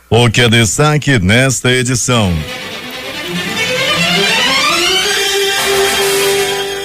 O que é destaque nesta edição?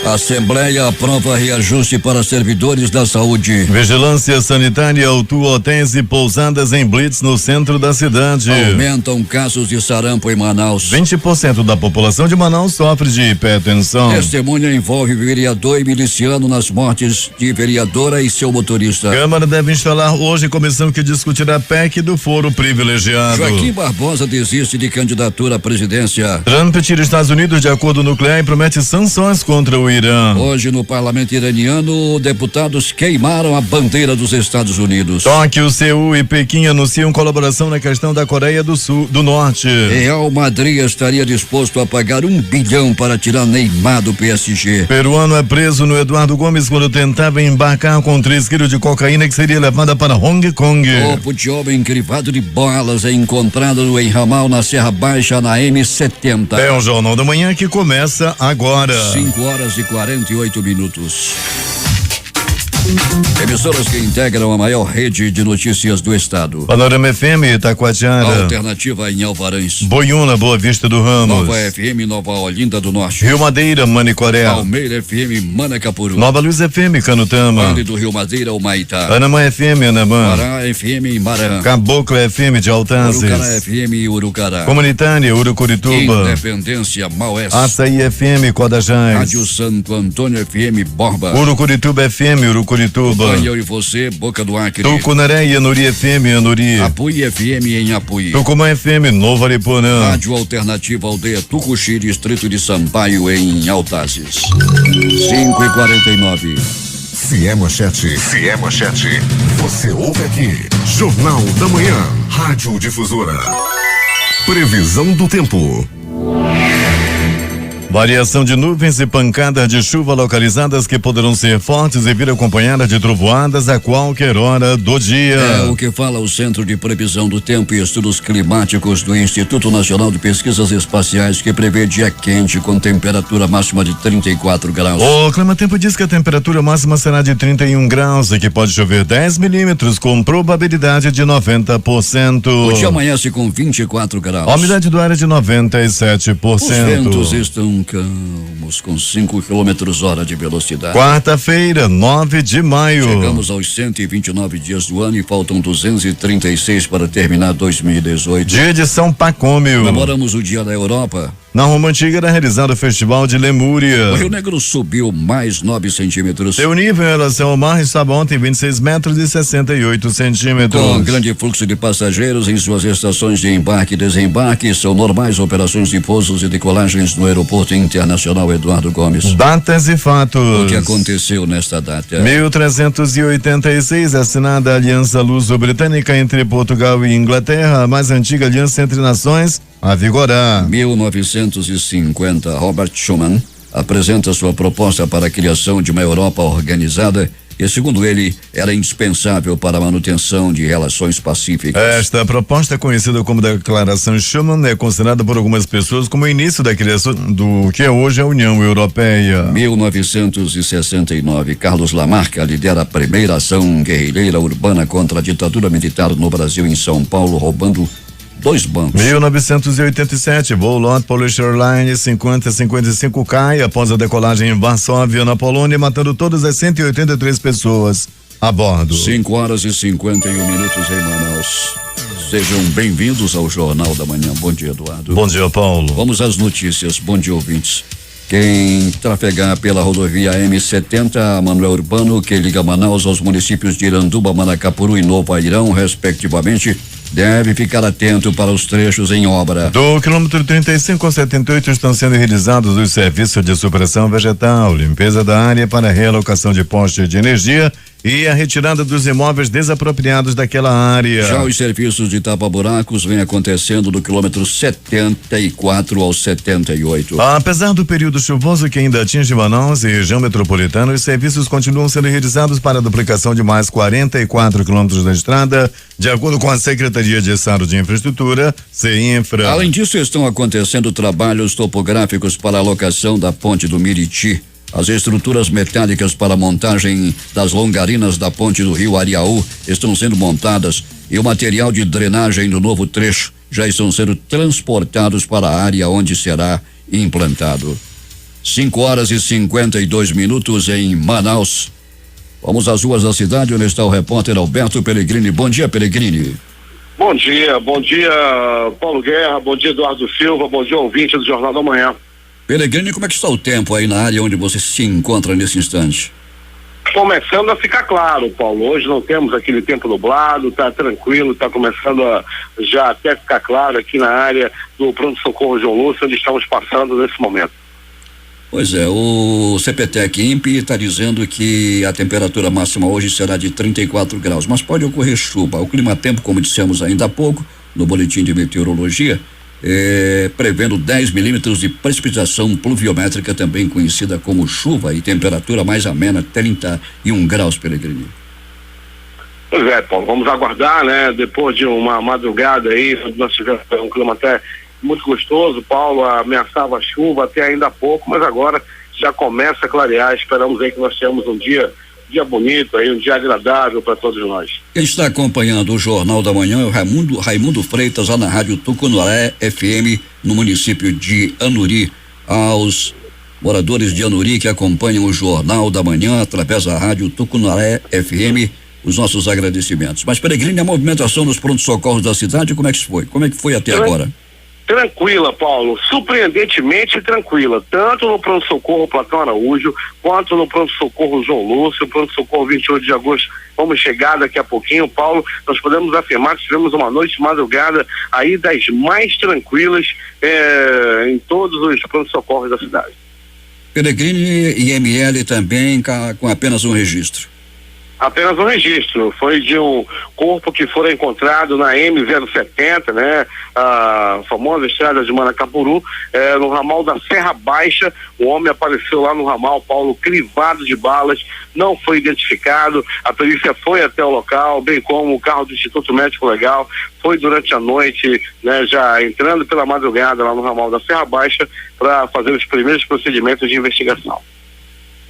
Assembleia aprova reajuste para servidores da saúde. Vigilância sanitária autua hotéis e pousadas em blitz no centro da cidade. Aumentam casos de sarampo em Manaus. 20% da população de Manaus sofre de hipertensão. Testemunha envolve vereador e miliciano nas mortes de vereadora e seu motorista. Câmara deve instalar hoje comissão que discutirá a PEC do foro privilegiado. Joaquim Barbosa desiste de candidatura à presidência. Trump tira Estados Unidos de acordo nuclear e promete sanções contra o Irã. Hoje no parlamento iraniano, deputados queimaram a bandeira dos Estados Unidos. Tóquio, Seul e Pequim anunciam colaboração na questão da Coreia do Norte. Real Madrid estaria disposto a pagar 1 bilhão para tirar Neymar do PSG. Peruano é preso no Eduardo Gomes quando tentava embarcar com 3 quilos de cocaína que seria levada para Hong Kong. Corpo de homem crivado de balas é encontrado em ramal na Serra Baixa, na M70. É o Jornal da Manhã que começa agora. 5:48. Emissoras que integram a maior rede de notícias do estado. Panorama FM, Itacoatiara. Alternativa em Alvarães. Boiúna, Boa Vista do Ramos. Nova FM, Nova Olinda do Norte. Rio Madeira, Manicoré. Palmeira FM, Manacapuru. Nova Luz FM, Canutama. Vale do Rio Madeira, Humaitá. Anamã FM, Anamã. Pará FM, Marã. Caboclo FM de Altazes. Urucará FM, Urucará. Comunitária, Urucurituba. Independência, Maués. Açaí FM, Codajás. Rádio Santo Antônio FM, Borba. Urucurituba FM, Urucurituba. Eu e você, Boca do Acre. Tucunaré e Anuri FM, Anuri. Apuí FM em Apuí. Tucumã FM, Novo Aripuanã. Rádio Alternativa Aldeia Tucuxi, distrito de Sampaio em Altazes. 5:49. Se é manchete, você ouve aqui. Jornal da Manhã, Rádio Difusora. Previsão do tempo. Variação de nuvens e pancadas de chuva localizadas que poderão ser fortes e vir acompanhadas de trovoadas a qualquer hora do dia. É o que fala o Centro de Previsão do Tempo e Estudos Climáticos do Instituto Nacional de Pesquisas Espaciais, que prevê dia quente com temperatura máxima de 34 graus. O Climatempo diz que a temperatura máxima será de 31 graus e que pode chover 10 milímetros com probabilidade de 90%. O dia amanhece com 24 graus. A umidade do ar é de 97%. Os ventos estão calmos com 5 km/h de velocidade. Quarta-feira, 9 de maio. Chegamos aos 129 dias do ano e faltam 236 para terminar 2018. Dia de São Pacômio. Comemoramos o Dia da Europa. Na Roma Antiga era realizado o Festival de Lemúria. O Rio Negro subiu mais 9 centímetros. Seu nível em relação ao mar estava ontem 26 metros e 68 centímetros. Com grande fluxo de passageiros em suas estações de embarque e desembarque, são normais operações de pousos e decolagens no Aeroporto Internacional Eduardo Gomes. Datas e fatos. O que aconteceu nesta data? 1386, assinada a Aliança Luso-Britânica entre Portugal e Inglaterra, a mais antiga aliança entre nações a vigorar. 1950, Robert Schuman apresenta sua proposta para a criação de uma Europa organizada que, segundo ele, era indispensável para a manutenção de relações pacíficas. Esta proposta, conhecida como Declaração Schuman, é considerada por algumas pessoas como o início da criação do que é hoje a União Europeia. 1969, Carlos Lamarca lidera a primeira ação guerrilheira urbana contra a ditadura militar no Brasil, em São Paulo, roubando 2 bancos. 1987, voo Lot Polish Airlines 5055 cai após a decolagem em Varsóvia, na Polônia, matando todas as 183 pessoas a bordo. 5:51 em Manaus. Sejam bem-vindos ao Jornal da Manhã. Bom dia, Eduardo. Bom dia, Paulo. Vamos às notícias. Bom dia, ouvintes. Quem trafegar pela rodovia M70, Manuel Urbano, que liga Manaus aos municípios de Iranduba, Manacapuru e Novo Airão, respectivamente, deve ficar atento para os trechos em obra. Do quilômetro 35 ao 78 estão sendo realizados os serviços de supressão vegetal, limpeza da área para realocação de postes de energia e a retirada dos imóveis desapropriados daquela área. Já os serviços de tapa-buracos vêm acontecendo do quilômetro 74 ao 78. Apesar do período chuvoso que ainda atinge Manaus e região metropolitana, os serviços continuam sendo realizados para a duplicação de mais 44 quilômetros da estrada, de acordo com a Secretaria de Estado de Infraestrutura, CEINFRA. Além disso, estão acontecendo trabalhos topográficos para a alocação da ponte do Miriti. As estruturas metálicas para a montagem das longarinas da ponte do Rio Ariaú estão sendo montadas e o material de drenagem do novo trecho já estão sendo transportados para a área onde será implantado. 5h52 em Manaus. Vamos às ruas da cidade, onde está o repórter Alberto Pellegrini. Bom dia, Pellegrini. Bom dia, Paulo Guerra, bom dia, Eduardo Silva, bom dia, ouvinte do Jornal da Manhã. Pellegrini, como é que está o tempo aí na área onde você se encontra nesse instante? Começando a ficar claro, Paulo, hoje não temos aquele tempo nublado, tá tranquilo, tá começando a já até ficar claro aqui na área do pronto-socorro João Lúcio, onde estamos passando nesse momento. Pois é, o CPTEC-INPE está dizendo que a temperatura máxima hoje será de 34 graus, mas pode ocorrer chuva. O clima-tempo, como dissemos ainda há pouco, no boletim de meteorologia, prevendo 10 milímetros de precipitação pluviométrica, também conhecida como chuva, e temperatura mais amena, 31 graus, Pellegrini. Pois é, Paulo, vamos aguardar, né? Depois de uma madrugada aí, nós tivemos um clima até muito gostoso, Paulo, ameaçava chuva até ainda há pouco, mas agora já começa a clarear. Esperamos aí que nós tenhamos um dia bonito aí, um dia agradável para todos nós. Quem está acompanhando o Jornal da Manhã é o Raimundo Freitas, lá na Rádio Tucunaré FM, no município de Anuri. Aos moradores de Anuri que acompanham o Jornal da Manhã através da Rádio Tucunaré FM, os nossos agradecimentos. Mas, Pellegrini, a movimentação nos prontos-socorros da cidade, como é que foi? Como é que foi até agora? Tranquila, Paulo, surpreendentemente tranquila, tanto no pronto-socorro Platão Araújo, quanto no pronto-socorro João Lúcio, pronto-socorro 28 de agosto, vamos chegar daqui a pouquinho, Paulo. Nós podemos afirmar que tivemos uma noite de madrugada aí das mais tranquilas em todos os pronto-socorros da cidade. Pellegrini e ML também com apenas um registro. Apenas um registro, foi de um corpo que foi encontrado na M070, né? A famosa estrada de Manacapuru, no ramal da Serra Baixa. O homem apareceu lá no ramal, Paulo, crivado de balas, não foi identificado. A perícia foi até o local, bem como o carro do Instituto Médico Legal, foi durante a noite, né? Já entrando pela madrugada lá no ramal da Serra Baixa para fazer os primeiros procedimentos de investigação.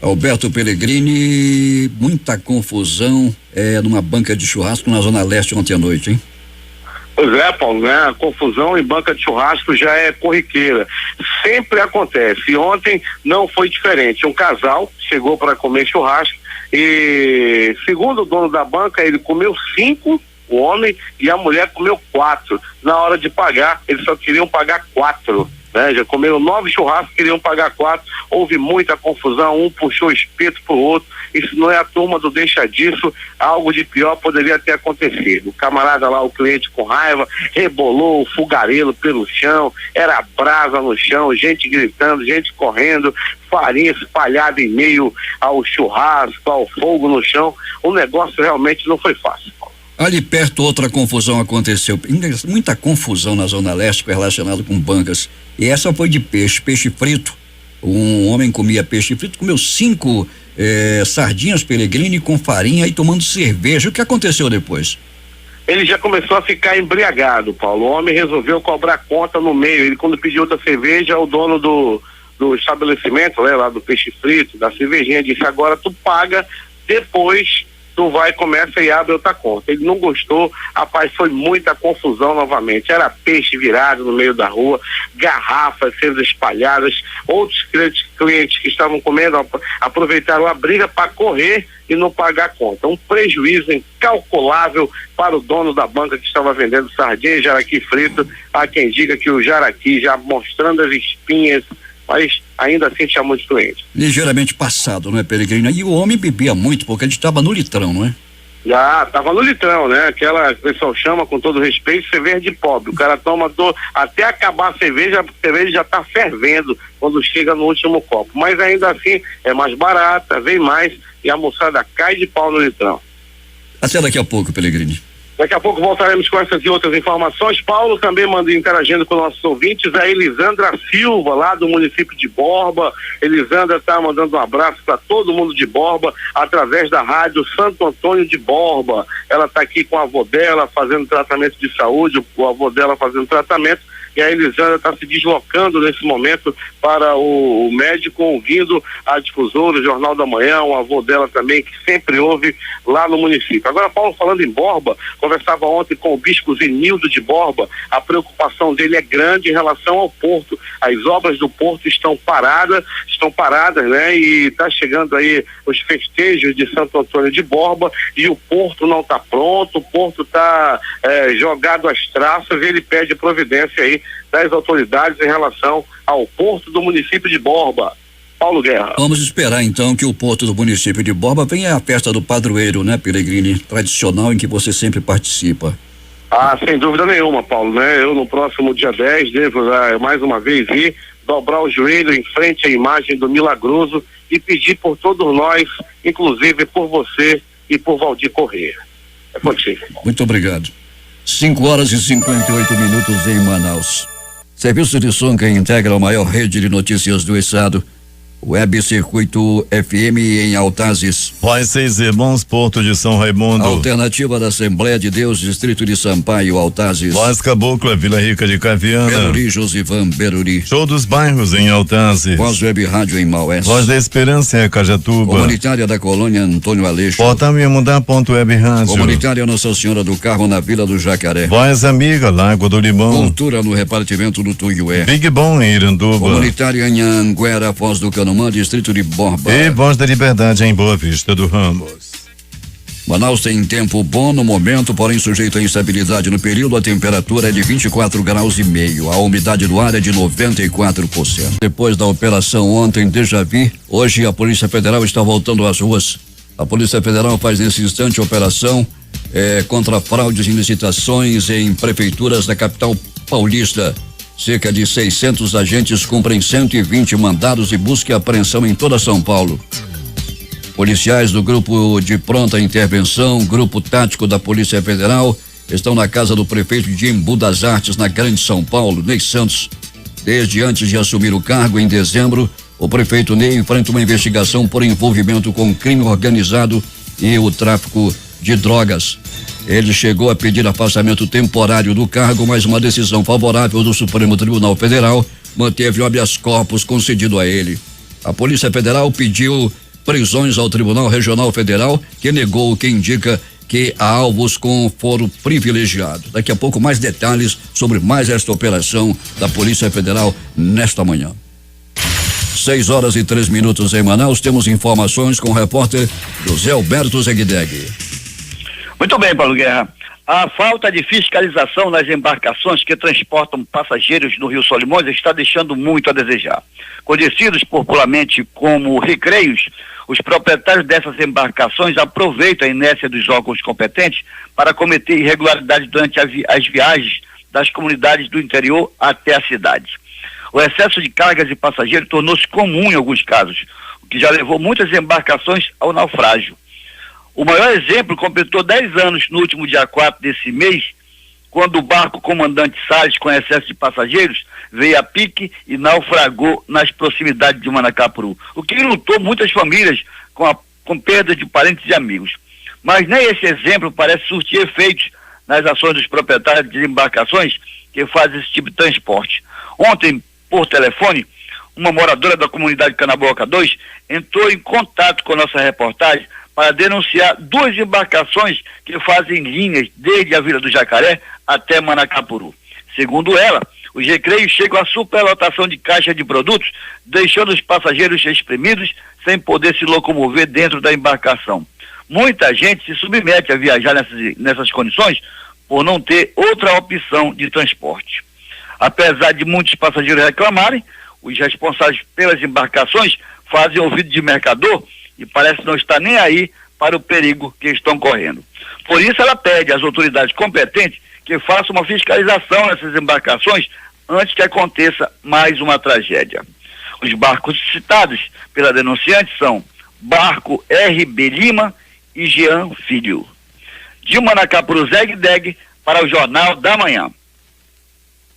Alberto Pellegrini, muita confusão numa banca de churrasco na Zona Leste ontem à noite, hein? Pois é, Paulo, né? A confusão em banca de churrasco já é corriqueira. Sempre acontece. E ontem não foi diferente. Um casal chegou para comer churrasco e, segundo o dono da banca, ele comeu 5, o homem, e a mulher comeu 4. Na hora de pagar, eles só queriam pagar 4. Né? Já comeram 9 churrascos, queriam pagar 4, houve muita confusão, um puxou o espeto pro outro. Isso não é a turma do deixa disso, algo de pior poderia ter acontecido. O camarada lá, o cliente com raiva, rebolou o fogareiro pelo chão, era brasa no chão, gente gritando, gente correndo, farinha espalhada em meio ao churrasco, ao fogo no chão. O negócio realmente não foi fácil. Ali perto outra confusão aconteceu, muita confusão na Zona Leste relacionada com bancas, e essa foi de peixe frito. Um homem comia peixe frito, comeu 5 sardinhas Pellegrini com farinha e tomando cerveja. O que aconteceu depois? Ele já começou a ficar embriagado, Paulo. O homem resolveu cobrar conta no meio. Ele, quando pediu outra cerveja, o dono do estabelecimento, né, lá do peixe frito, da cervejinha, disse: agora tu paga, depois tu vai, começa e abre outra conta. Ele não gostou, rapaz, foi muita confusão novamente. Era peixe virado no meio da rua, garrafas sendo espalhadas, outros clientes que estavam comendo aproveitaram a briga para correr e não pagar a conta. Um prejuízo incalculável para o dono da banca que estava vendendo sardinha e jaraqui frito. Há quem diga que o jaraqui já mostrando as espinhas, mas ainda assim tinha muitos clientes. Ligeiramente passado, não é, Pellegrini? E o homem bebia muito, porque ele estava no litrão, não é? Já, estava no litrão, né? Aquela que o pessoal chama, com todo respeito, cerveja de pobre. O cara toma até acabar a cerveja já está fervendo quando chega no último copo. Mas ainda assim é mais barata, vem mais, e a moçada cai de pau no litrão. Até daqui a pouco, Pellegrini. Daqui a pouco voltaremos com essas e outras informações. Paulo também interagindo com nossos ouvintes, a Elisandra Silva, lá do município de Borba. Elisandra está mandando um abraço para todo mundo de Borba, através da rádio Santo Antônio de Borba. Ela está aqui com a avó dela fazendo tratamento de saúde, o avô dela fazendo tratamento, e a Elisângela está se deslocando nesse momento para o médico, ouvindo a difusora, o Jornal da Manhã, o avô dela também, que sempre ouve lá no município. Agora, Paulo, falando em Borba, conversava ontem com o bispo Zenildo de Borba, a preocupação dele é grande em relação ao porto. As obras do porto estão paradas, né? E está chegando aí os festejos de Santo Antônio de Borba e o porto não está pronto, o porto está jogado às traças, e ele pede providência aí das autoridades em relação ao porto do município de Borba. Paulo Guerra. Vamos esperar então que o porto do município de Borba venha a festa do padroeiro, né, Peregrini, tradicional em que você sempre participa. Ah, sem dúvida nenhuma, Paulo, né? Eu no próximo dia 10 devo mais uma vez ir, dobrar o joelho em frente à imagem do Milagroso e pedir por todos nós, inclusive por você e por Valdir Corrêa. É contigo. Muito obrigado. 5:58 em Manaus. Serviço de som que integra a maior rede de notícias do estado. Web Circuito FM em Altazes. Voz Seis Irmãos, Porto de São Raimundo. Alternativa da Assembleia de Deus, Distrito de Sampaio, Altazes. Voz Cabocla, Vila Rica de Caviana. Beruri, Josivan Beruri. Show dos Bairros em Altazes. Voz Web Rádio em Maués. Voz da Esperança em Cajatuba. Comunitária da Colônia Antônio Aleixo. Portal Iamudá.web Rádio. Comunitária Nossa Senhora do Carmo na Vila do Jacaré. Voz Amiga, Lago do Limão. Cultura no repartimento do Tuiué. Big Bom em Iranduba. Comunitária em Anguera, Foz do Canumã, Distrito de Borba. E Voz da Liberdade em Boa Vista do Ramos. Manaus tem tempo bom no momento, porém sujeito a instabilidade no período. A temperatura é de 24 graus e meio. A umidade do ar é de 94%. Depois da operação ontem de Javi, hoje a Polícia Federal está voltando às ruas. A Polícia Federal faz nesse instante operação contra fraudes e licitações em prefeituras da capital paulista. Cerca de 600 agentes cumprem 120 mandados de busca e apreensão em toda São Paulo. Policiais do Grupo de Pronta Intervenção, Grupo Tático da Polícia Federal, estão na casa do prefeito de Embu das Artes, na Grande São Paulo, Ney Santos. Desde antes de assumir o cargo, em dezembro, o prefeito Ney enfrenta uma investigação por envolvimento com crime organizado e o tráfico de drogas. Ele chegou a pedir afastamento temporário do cargo, mas uma decisão favorável do Supremo Tribunal Federal manteve o habeas corpus concedido a ele. A Polícia Federal pediu prisões ao Tribunal Regional Federal, que negou o que indica que há alvos com foro privilegiado. Daqui a pouco mais detalhes sobre mais esta operação da Polícia Federal nesta manhã. 6:03 em Manaus. Temos informações com o repórter José Alberto Zegdeg. Muito bem, Paulo Guerra. A falta de fiscalização nas embarcações que transportam passageiros no Rio Solimões está deixando muito a desejar. Conhecidos popularmente como recreios, os proprietários dessas embarcações aproveitam a inércia dos órgãos competentes para cometer irregularidades durante as viagens das comunidades do interior até a cidade. O excesso de cargas e passageiros tornou-se comum em alguns casos, o que já levou muitas embarcações ao naufrágio. O maior exemplo completou 10 anos no último dia 4 desse mês, quando o barco Comandante Salles, com excesso de passageiros, veio a pique e naufragou nas proximidades de Manacapuru, o que enlutou muitas famílias com perda de parentes e amigos. Mas nem esse exemplo parece surtir efeitos nas ações dos proprietários de embarcações que fazem esse tipo de transporte. Ontem, por telefone, uma moradora da comunidade Canaboca 2 entrou em contato com a nossa reportagem para denunciar 2 embarcações que fazem linhas desde a Vila do Jacaré até Manacapuru. Segundo ela, os recreios chegam à superlotação de caixa de produtos, deixando os passageiros exprimidos sem poder se locomover dentro da embarcação. Muita gente se submete a viajar nessas condições por não ter outra opção de transporte. Apesar de muitos passageiros reclamarem, os responsáveis pelas embarcações fazem ouvido de mercador e parece não estar nem aí para o perigo que estão correndo. Por isso ela pede às autoridades competentes que façam uma fiscalização nessas embarcações antes que aconteça mais uma tragédia. Os barcos citados pela denunciante são Barco RB Lima e Jean Filho. De Manacapuru, Zegdeg, para o Jornal da Manhã.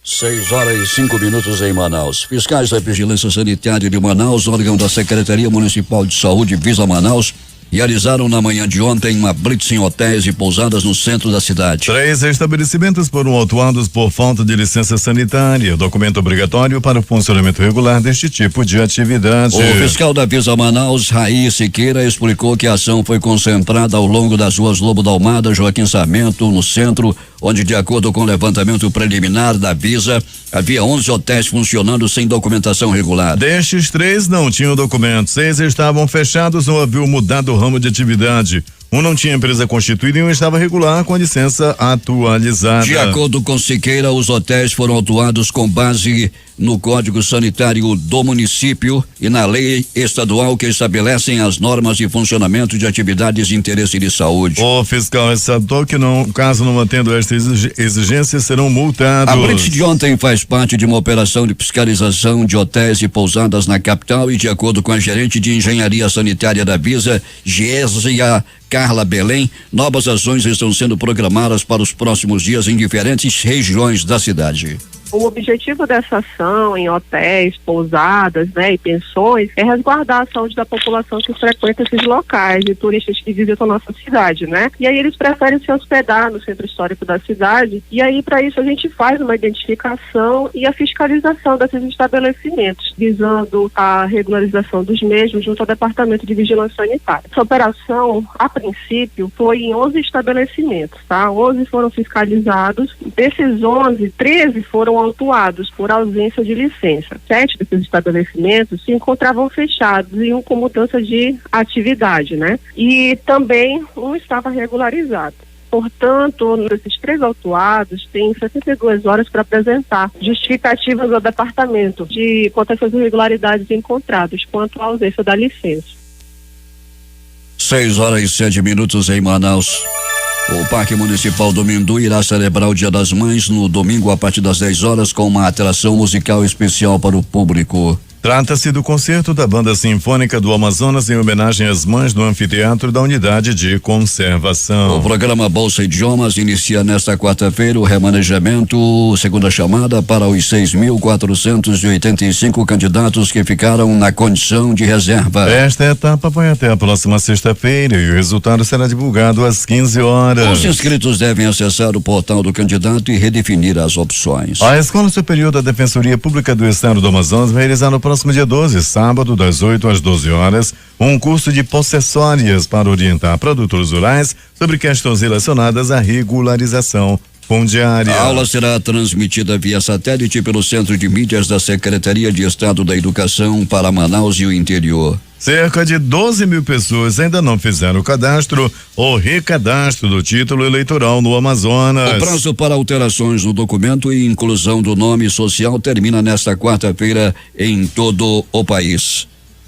6:05 em Manaus. Fiscais da Vigilância Sanitária de Manaus, órgão da Secretaria Municipal de Saúde, Visa Manaus, realizaram na manhã de ontem uma blitz em hotéis e pousadas no centro da cidade. 3 estabelecimentos foram autuados por falta de licença sanitária, documento obrigatório para o funcionamento regular deste tipo de atividade. O fiscal da Visa Manaus, Raí Siqueira, explicou que a ação foi concentrada ao longo das ruas Lobo da Almada, Joaquim Sarmento, no centro, onde, de acordo com o levantamento preliminar da Visa, havia 11 hotéis funcionando sem documentação regular. Destes 3 não tinham documentos, 6 estavam fechados ou haviam mudado o ramo de atividade. Um não tinha empresa constituída e um estava regular com a licença atualizada. De acordo com Siqueira, os hotéis foram autuados com base no Código Sanitário do município e na lei estadual que estabelecem as normas de funcionamento de atividades de interesse de saúde. O fiscal ressaltou que caso não atendam esta exigência, serão multados. A blitz de ontem faz parte de uma operação de fiscalização de hotéis e pousadas na capital e, de acordo com a gerente de engenharia sanitária da Visa, Gésia Carla Belém, novas ações estão sendo programadas para os próximos dias em diferentes regiões da cidade. O objetivo dessa ação em hotéis, pousadas, e pensões é resguardar a saúde da população que frequenta esses locais e turistas que visitam nossa cidade, E aí eles preferem se hospedar no centro histórico da cidade e aí para isso a gente faz uma identificação e a fiscalização desses estabelecimentos, visando a regularização dos mesmos junto ao Departamento de Vigilância Sanitária. Essa operação, a princípio, foi em 11 estabelecimentos, 11 foram fiscalizados, desses 11, 13 foram autuados por ausência de licença. 7 desses estabelecimentos se encontravam fechados e um com mudança de atividade, E também um estava regularizado. Portanto, esses 3 autuados têm 72 horas para apresentar justificativas ao departamento de quanto a essas irregularidades encontradas, quanto à ausência da licença. 6:07 em Manaus. O Parque Municipal do Mindu irá celebrar o Dia das Mães no domingo a partir das 10 horas com uma atração musical especial para o público. Trata-se do concerto da Banda Sinfônica do Amazonas em homenagem às mães do anfiteatro da Unidade de Conservação. O programa Bolsa Idiomas inicia nesta quarta-feira o remanejamento, segunda chamada, para os 6.485 candidatos que ficaram na condição de reserva. Esta etapa vai até a próxima sexta-feira e o resultado será divulgado às 15 horas. Os inscritos devem acessar o portal do candidato e redefinir as opções. A Escola Superior da Defensoria Pública do Estado do Amazonas vai realizar no próximo dia 12, sábado, das 8 às 12 horas, um curso de possessórias para orientar produtores rurais sobre questões relacionadas à regularização fundiária. A aula será transmitida via satélite pelo Centro de Mídias da Secretaria de Estado da Educação para Manaus e o interior. Cerca de 12 mil pessoas ainda não fizeram o cadastro ou recadastro do título eleitoral no Amazonas. O prazo para alterações no documento e inclusão do nome social termina nesta quarta-feira em todo o país.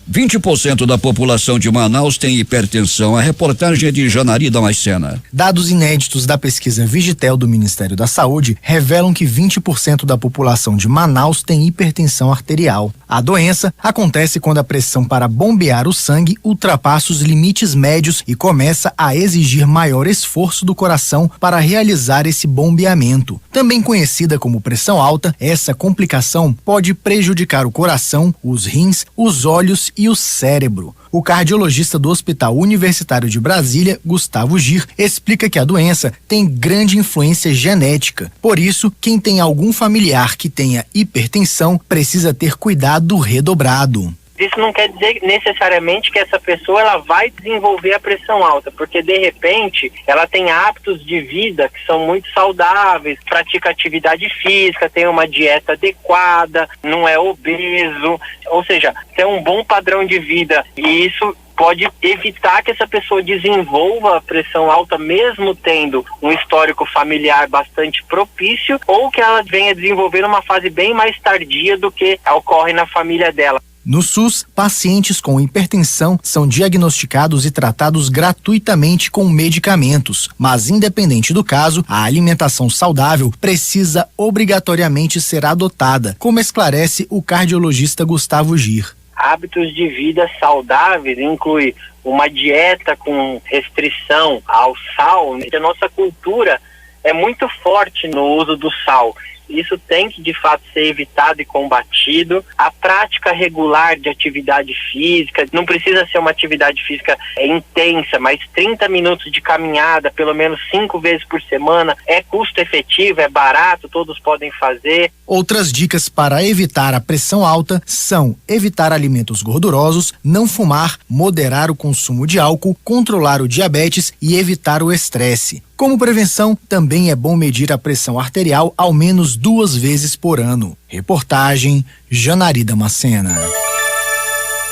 20% da população de Manaus tem hipertensão. A reportagem é de Janari Damascena. Dados inéditos da pesquisa Vigitel do Ministério da Saúde revelam que 20% da população de Manaus tem hipertensão arterial. A doença acontece quando a pressão para bombear o sangue ultrapassa os limites médios e começa a exigir maior esforço do coração para realizar esse bombeamento. Também conhecida como pressão alta, essa complicação pode prejudicar o coração, os rins, os olhos e o cérebro. O cardiologista do Hospital Universitário de Brasília, Gustavo Gir, explica que a doença tem grande influência genética. Por isso, quem tem algum familiar que tenha hipertensão precisa ter cuidado redobrado. Isso não quer dizer necessariamente que essa pessoa ela vai desenvolver a pressão alta, porque de repente ela tem hábitos de vida que são muito saudáveis, pratica atividade física, tem uma dieta adequada, não é obeso, ou seja, tem um bom padrão de vida e isso pode evitar que essa pessoa desenvolva a pressão alta mesmo tendo um histórico familiar bastante propício ou que ela venha desenvolver uma fase bem mais tardia do que ocorre na família dela. No SUS, pacientes com hipertensão são diagnosticados e tratados gratuitamente com medicamentos, mas independente do caso, a alimentação saudável precisa obrigatoriamente ser adotada, como esclarece o cardiologista Gustavo Gir. Hábitos de vida saudáveis inclui uma dieta com restrição ao sal. A nossa cultura é muito forte no uso do sal. Isso tem que, de fato, ser evitado e combatido. A prática regular de atividade física, não precisa ser uma atividade física intensa, mas 30 minutos de caminhada, pelo menos 5 vezes por semana, é custo efetivo, é barato, todos podem fazer. Outras dicas para evitar a pressão alta são evitar alimentos gordurosos, não fumar, moderar o consumo de álcool, controlar o diabetes e evitar o estresse. Como prevenção, também é bom medir a pressão arterial ao menos 2 vezes por ano. Reportagem Janari Damascena.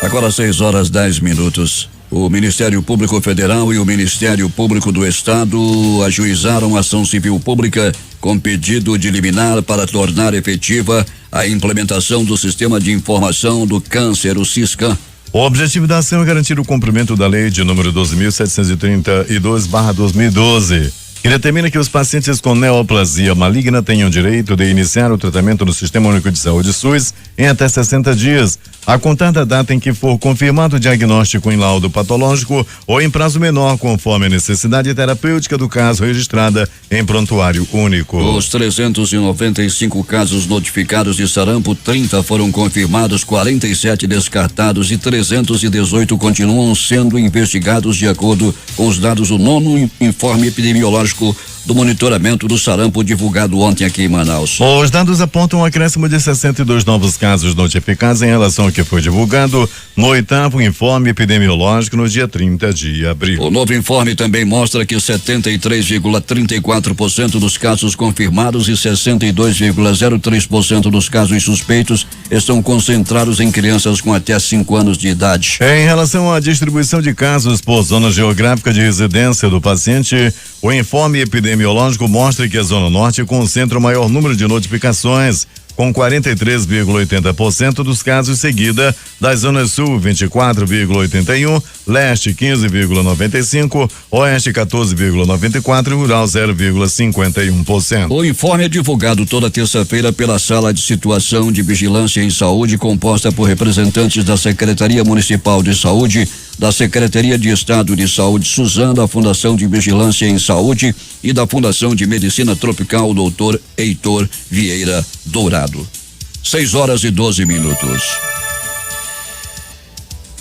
Agora 6h10. O Ministério Público Federal e o Ministério Público do Estado ajuizaram ação civil pública com pedido de liminar para tornar efetiva a implementação do Sistema de Informação do Câncer, o SISCAN. O objetivo da ação é garantir o cumprimento da lei de número 12.732/2012, que determina que os pacientes com neoplasia maligna tenham direito de iniciar o tratamento no Sistema Único de Saúde SUS em até 60 dias, a contar da data em que for confirmado o diagnóstico em laudo patológico ou em prazo menor, conforme a necessidade terapêutica do caso registrada em prontuário único. Os 395 casos notificados de sarampo, 30 foram confirmados, 47 descartados e 318 continuam sendo investigados de acordo com os dados do 9º informe epidemiológico do monitoramento do sarampo divulgado ontem aqui em Manaus. Os dados apontam um acréscimo de 62 novos casos notificados em relação ao que foi divulgado no 8º informe epidemiológico no dia 30 de abril. O novo informe também mostra que 73,34% dos casos confirmados e 62,03% dos casos suspeitos estão concentrados em crianças com até 5 anos de idade. Em relação à distribuição de casos por zona geográfica de residência do paciente, o informe epidemiológico mostra que a Zona Norte concentra o maior número de notificações, com 43,80% dos casos, seguida da Zona Sul 24,81%, Leste 15,95%, Oeste 14,94% e Rural 0,51%. O informe é divulgado toda terça-feira pela Sala de Situação de Vigilância em Saúde, composta por representantes da Secretaria Municipal de Saúde, da Secretaria de Estado de Saúde Suzano, da Fundação de Vigilância em Saúde e da Fundação de Medicina Tropical Dr. Heitor Vieira Dourado. 6h12.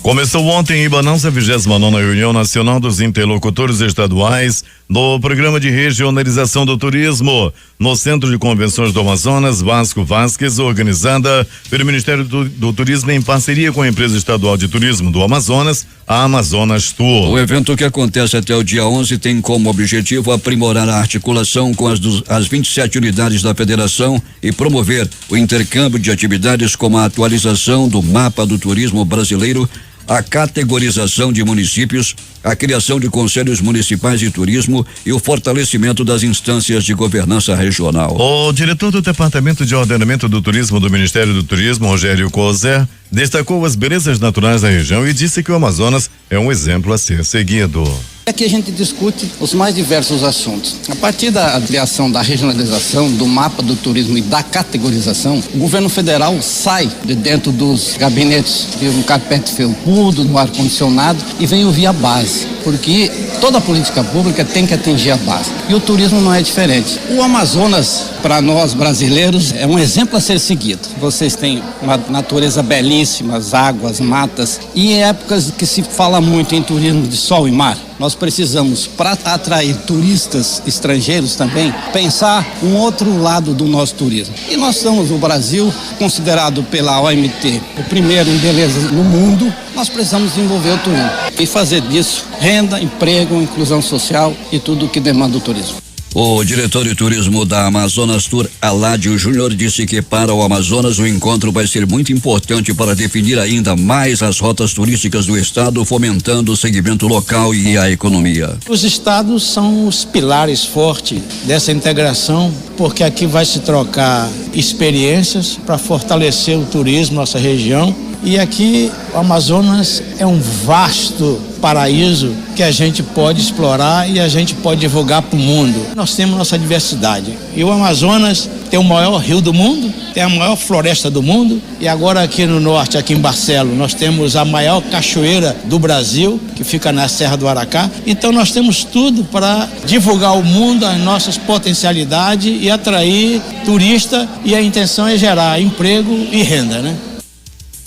Começou ontem em Manaus a 29ª reunião nacional dos interlocutores estaduais do Programa de Regionalização do Turismo, no Centro de Convenções do Amazonas, Vasco Vasques, organizada pelo Ministério do Turismo em parceria com a Empresa Estadual de Turismo do Amazonas, a Amazonas Tour. O evento, que acontece até o dia 11, tem como objetivo aprimorar a articulação com as 27 unidades da federação e promover o intercâmbio de atividades como a atualização do mapa do turismo brasileiro, a categorização de municípios, a criação de conselhos municipais de turismo e o fortalecimento das instâncias de governança regional. O diretor do Departamento de Ordenamento do Turismo do Ministério do Turismo, Rogério Coser, destacou as belezas naturais da região e disse que o Amazonas é um exemplo a ser seguido. Aqui a gente discute os mais diversos assuntos. A partir da criação da regionalização, do mapa do turismo e da categorização, o governo federal sai de dentro dos gabinetes de um carpete felpudo, no ar-condicionado, e vem ouvir a base, porque toda política pública tem que atingir a base. E o turismo não é diferente. O Amazonas, para nós brasileiros, é um exemplo a ser seguido. Vocês têm uma natureza belíssima, as águas, matas, e em épocas que se fala muito em turismo de sol e mar, nós precisamos, para atrair turistas estrangeiros também, pensar um outro lado do nosso turismo. E nós somos o Brasil, considerado pela OMT o primeiro em beleza no mundo. Nós precisamos desenvolver o turismo e fazer disso renda, emprego, inclusão social e tudo o que demanda o turismo. O diretor de turismo da Amazonas Tour, Aládio Júnior, disse que para o Amazonas o encontro vai ser muito importante para definir ainda mais as rotas turísticas do estado, fomentando o segmento local e a economia. Os estados são os pilares fortes dessa integração, porque aqui vai se trocar experiências para fortalecer o turismo, nossa região, E aqui o Amazonas é um vasto paraíso que a gente pode explorar e a gente pode divulgar para o mundo. Nós temos nossa diversidade. E o Amazonas tem o maior rio do mundo, tem a maior floresta do mundo, e agora aqui no norte, aqui em Barcelos, nós temos a maior cachoeira do Brasil, que fica na Serra do Aracá. Então nós temos tudo para divulgar ao mundo as nossas potencialidades e atrair turista, e a intenção é gerar emprego e renda, né?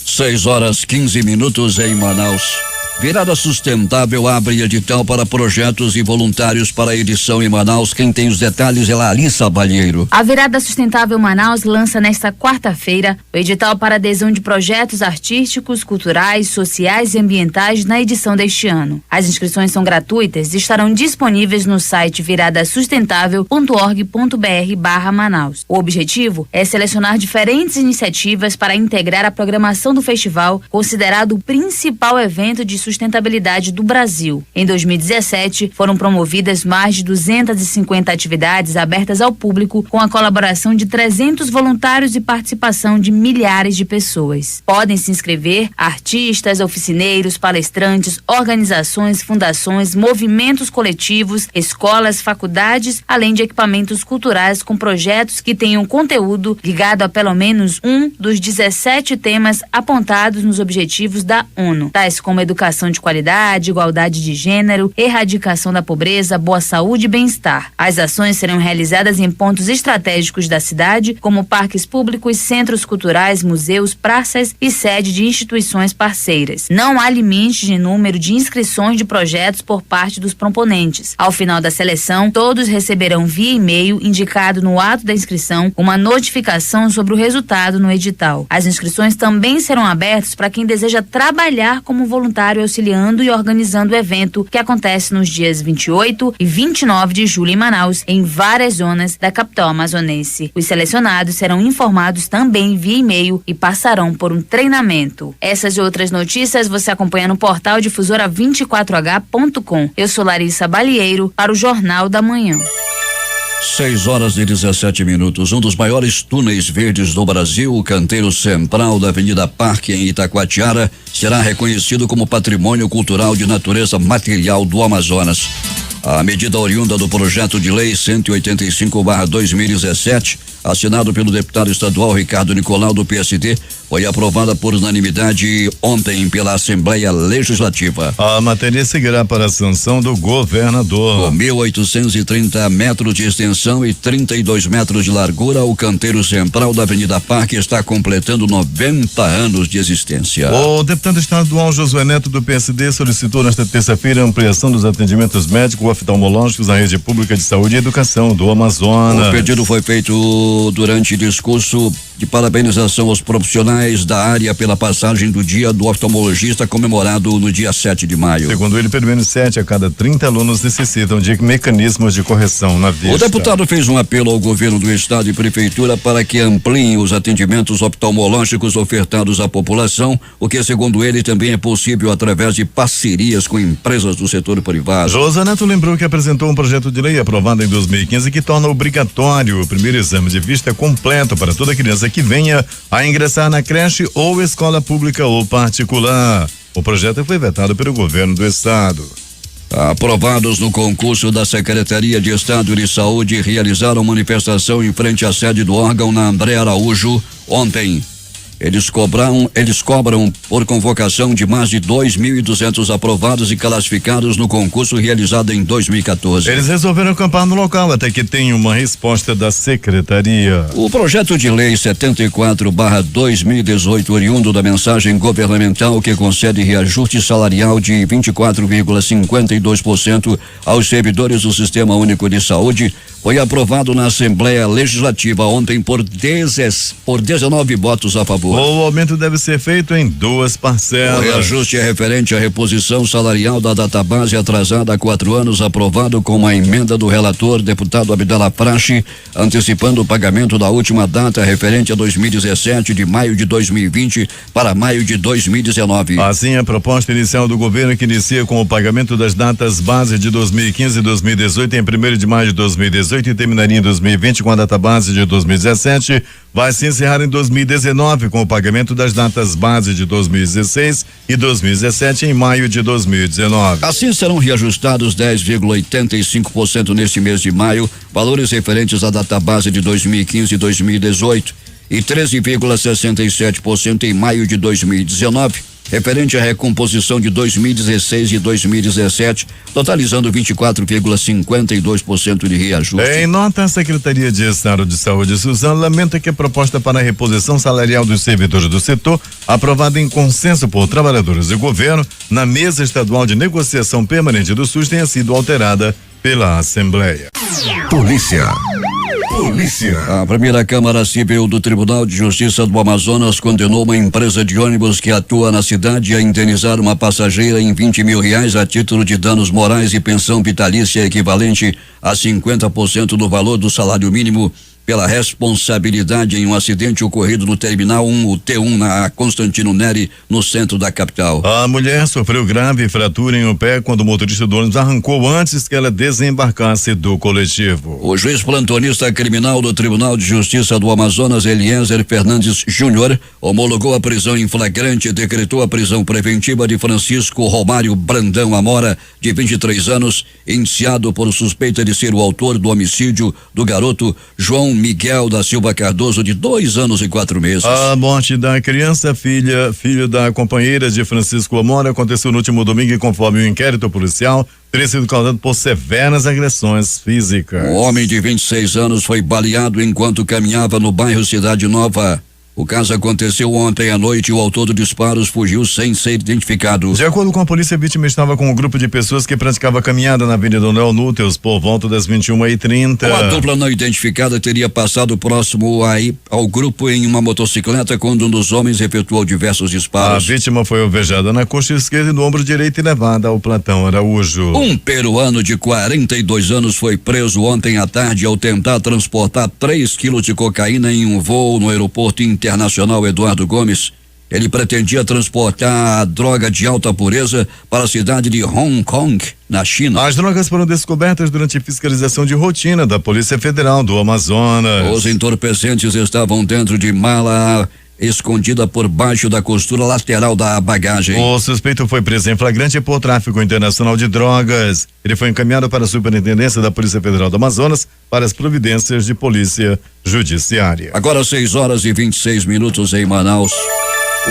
6h15 em Manaus. Virada Sustentável abre edital para projetos e voluntários para a edição em Manaus. Quem tem os detalhes é Larissa Balheiro. A Virada Sustentável Manaus lança nesta quarta-feira o edital para adesão de projetos artísticos, culturais, sociais e ambientais na edição deste ano. As inscrições são gratuitas e estarão disponíveis no site viradasustentável.org.br/Manaus. O objetivo é selecionar diferentes iniciativas para integrar a programação do festival, considerado o principal evento de sustentabilidade do Brasil. Em 2017, foram promovidas mais de 250 atividades abertas ao público, com a colaboração de 300 voluntários e participação de milhares de pessoas. Podem se inscrever artistas, oficineiros, palestrantes, organizações, fundações, movimentos coletivos, escolas, faculdades, além de equipamentos culturais com projetos que tenham conteúdo ligado a pelo menos um dos 17 temas apontados nos objetivos da ONU, tais como educação de qualidade, igualdade de gênero, erradicação da pobreza, boa saúde e bem-estar. As ações serão realizadas em pontos estratégicos da cidade, como parques públicos, centros culturais, museus, praças e sede de instituições parceiras. Não há limite de número de inscrições de projetos por parte dos proponentes. Ao final da seleção, todos receberão via e-mail, indicado no ato da inscrição, uma notificação sobre o resultado no edital. As inscrições também serão abertas para quem deseja trabalhar como voluntário auxiliando e organizando o evento, que acontece nos dias 28 e 29 de julho em Manaus, em várias zonas da capital amazonense. Os selecionados serão informados também via e-mail e passarão por um treinamento. Essas e outras notícias você acompanha no portal difusora24h.com. Eu sou Larissa Balheiro para o Jornal da Manhã. 6h17. Um dos maiores túneis verdes do Brasil, o canteiro central da Avenida Parque, em Itacoatiara, será reconhecido como Patrimônio Cultural de Natureza Material do Amazonas. A medida oriunda do projeto de lei 185/2017, assinado pelo deputado estadual Ricardo Nicolau, do PSD, foi aprovada por unanimidade ontem pela Assembleia Legislativa. A matéria seguirá para a sanção do governador. Com 1.830 metros de extensão e 32 metros de largura, o canteiro central da Avenida Parque está completando 90 anos de existência. O deputado estadual Josué Neto, do PSD, solicitou nesta terça-feira a ampliação dos atendimentos médicos oftalmológicos na rede pública de saúde e educação do Amazonas. O pedido foi feito durante discurso de parabenização aos profissionais da área pela passagem do Dia do Oftalmologista, comemorado no dia 7 de maio. Segundo ele, pelo menos 7 a cada 30 alunos necessitam de mecanismos de correção na vista. O deputado fez um apelo ao governo do estado e prefeitura para que ampliem os atendimentos oftalmológicos ofertados à população, o que, segundo ele, também é possível através de parcerias com empresas do setor privado. Josué Neto lembrou que apresentou um projeto de lei aprovado em 2015 que torna obrigatório o primeiro exame de vista completo para toda criança que venha a ingressar na creche ou escola pública ou particular. O projeto foi vetado pelo governo do estado. Aprovados no concurso da Secretaria de Estado de Saúde, realizaram manifestação em frente à sede do órgão na André Araújo ontem. Eles cobram por convocação de mais de 2.200 aprovados e classificados no concurso realizado em 2014. Eles resolveram acampar no local até que tenha uma resposta da secretaria. O projeto de lei 74/2018, oriundo da mensagem governamental que concede reajuste salarial de 24,52% aos servidores do Sistema Único de Saúde, foi aprovado na Assembleia Legislativa ontem por 19 votos a favor. O aumento deve ser feito em 2 parcelas. O reajuste é referente à reposição salarial da database atrasada há 4 anos, aprovado com uma emenda do relator, deputado Abdala Praxe, antecipando o pagamento da última data referente a 2017, de maio de 2020 para maio de 2019. Assim, a proposta inicial do governo, que inicia com o pagamento das datas base de 2015 e 2018 em 1º de maio de 2018 e terminaria em 2020 com a data base de 2017, vai se encerrar em 2019 com o pagamento das datas base de 2016 e 2017 em maio de 2019. Assim serão reajustados 10,85% neste mês de maio, valores referentes à data base de 2015 e 2018, e 13,67% em maio de 2019. Referente à recomposição de 2016 e 2017, totalizando 24,52% de reajuste. Em nota, a Secretaria de Estado de Saúde, Suzano, lamenta que a proposta para a reposição salarial dos servidores do setor, aprovada em consenso por trabalhadores e governo, na mesa estadual de negociação permanente do SUS, tenha sido alterada pela Assembleia. Polícia. A primeira Câmara Civil do Tribunal de Justiça do Amazonas condenou uma empresa de ônibus que atua na cidade a indenizar uma passageira em R$20 mil a título de danos morais e pensão vitalícia equivalente a 50% do valor do salário mínimo pela responsabilidade em um acidente ocorrido no Terminal 1, o T1, na Constantino Neri, no centro da capital. A mulher sofreu grave fratura em um pé quando o motorista do ônibus arrancou antes que ela desembarcasse do coletivo. O juiz plantonista criminal do Tribunal de Justiça do Amazonas, Eliezer Fernandes Júnior, homologou a prisão em flagrante e decretou a prisão preventiva de Francisco Romário Brandão Amora, de 23 anos, indiciado por suspeita de ser o autor do homicídio do garoto João Miguel da Silva Cardoso, de 2 anos e 4 meses. A morte da criança, filho da companheira de Francisco Amora, aconteceu no último domingo e, conforme o inquérito policial, teria sido causado por severas agressões físicas. Um homem de 26 anos foi baleado enquanto caminhava no bairro Cidade Nova. O caso aconteceu ontem à noite e o autor dos disparos fugiu sem ser identificado. De acordo com a polícia, a vítima estava com um grupo de pessoas que praticava caminhada na Avenida Neo Núteus por volta das 21h30. A dupla não identificada teria passado próximo ao grupo em uma motocicleta quando um dos homens efetuou diversos disparos. A vítima foi alvejada na coxa esquerda e no ombro direito e levada ao plantão Araújo. Um peruano de 42 anos foi preso ontem à tarde ao tentar transportar 3 quilos de cocaína em um voo no aeroporto internacional Eduardo Gomes. Ele pretendia transportar a droga de alta pureza para a cidade de Hong Kong, na China. As drogas foram descobertas durante fiscalização de rotina da Polícia Federal do Amazonas. Os entorpecentes estavam dentro de mala escondida por baixo da costura lateral da bagagem. O suspeito foi preso em flagrante por tráfico internacional de drogas. Ele foi encaminhado para a Superintendência da Polícia Federal do Amazonas para as providências de polícia judiciária. Agora 6h26 em Manaus.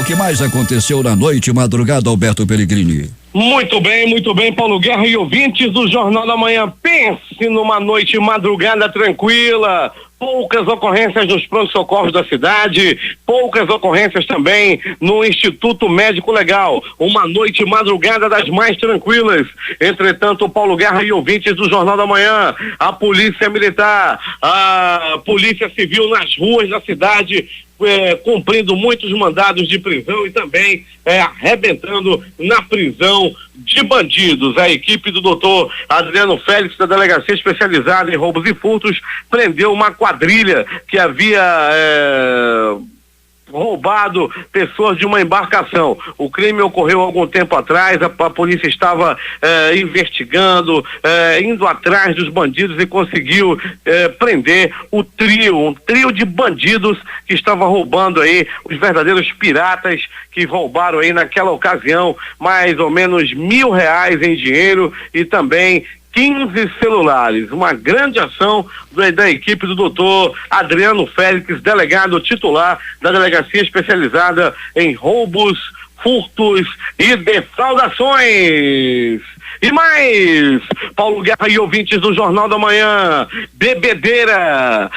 O que mais aconteceu na noite e madrugada, Alberto Pellegrini? Muito bem, Paulo Guerra e ouvintes do Jornal da Manhã. Pense numa noite e madrugada tranquila. Poucas ocorrências nos pronto-socorros da cidade, poucas ocorrências também no Instituto Médico Legal. Uma noite e madrugada das mais tranquilas. Entretanto, Paulo Guerra e ouvintes do Jornal da Manhã, a Polícia Militar, a Polícia Civil nas ruas da cidade, cumprindo muitos mandados de prisão e também arrebentando na prisão de bandidos. A equipe do doutor Adriano Félix, da Delegacia Especializada em Roubos e Furtos, prendeu uma quadrilha que havia roubado pessoas de uma embarcação. O crime ocorreu algum tempo atrás, a polícia estava investigando, indo atrás dos bandidos e conseguiu prender um trio de bandidos que estava roubando aí, os verdadeiros piratas que roubaram aí naquela ocasião mais ou menos R$1.000 em dinheiro e também 15 celulares. Uma grande ação da equipe do doutor Adriano Félix, delegado titular da Delegacia Especializada em Roubos, Furtos e Defraudações. E mais, Paulo Guerra e ouvintes do Jornal da Manhã, bebedeira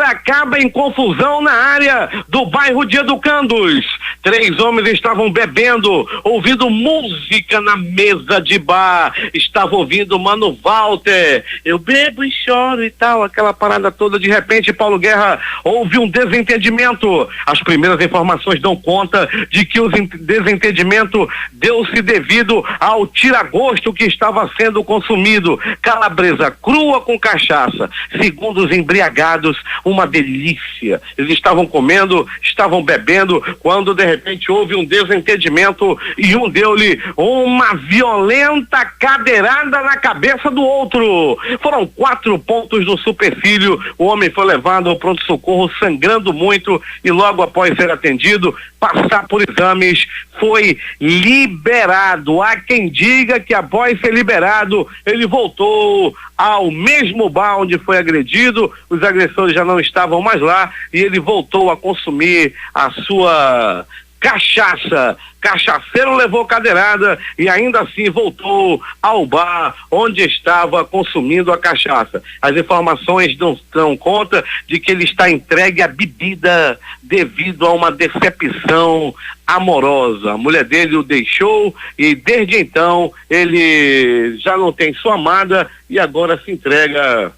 acaba em confusão na área do bairro de Educandos. 3 homens estavam bebendo, ouvindo música na mesa de bar, estavam ouvindo Mano Walter, eu bebo e choro e tal, aquela parada toda. De repente, Paulo Guerra, houve um desentendimento. As primeiras informações dão conta de que o desentendimento deu-se devido ao tiramento tira-gosto que estava sendo consumido, calabresa crua com cachaça. Segundo os embriagados, uma delícia. Eles estavam comendo, estavam bebendo, quando de repente houve um desentendimento e um deu-lhe uma violenta cadeirada na cabeça do outro. Foram 4 pontos no supercílio. O homem foi levado ao pronto-socorro sangrando muito e logo após ser atendido, passar por exames, foi liberado. Há quem diga que após ser liberado, ele voltou ao mesmo bar onde foi agredido, os agressores já não estavam mais lá e ele voltou a consumir a sua cachaça. Cachaceiro levou cadeirada e ainda assim voltou ao bar onde estava consumindo a cachaça. As informações dão conta de que ele está entregue à bebida devido a uma decepção amorosa. A mulher dele o deixou e desde então ele já não tem sua amada e agora se entrega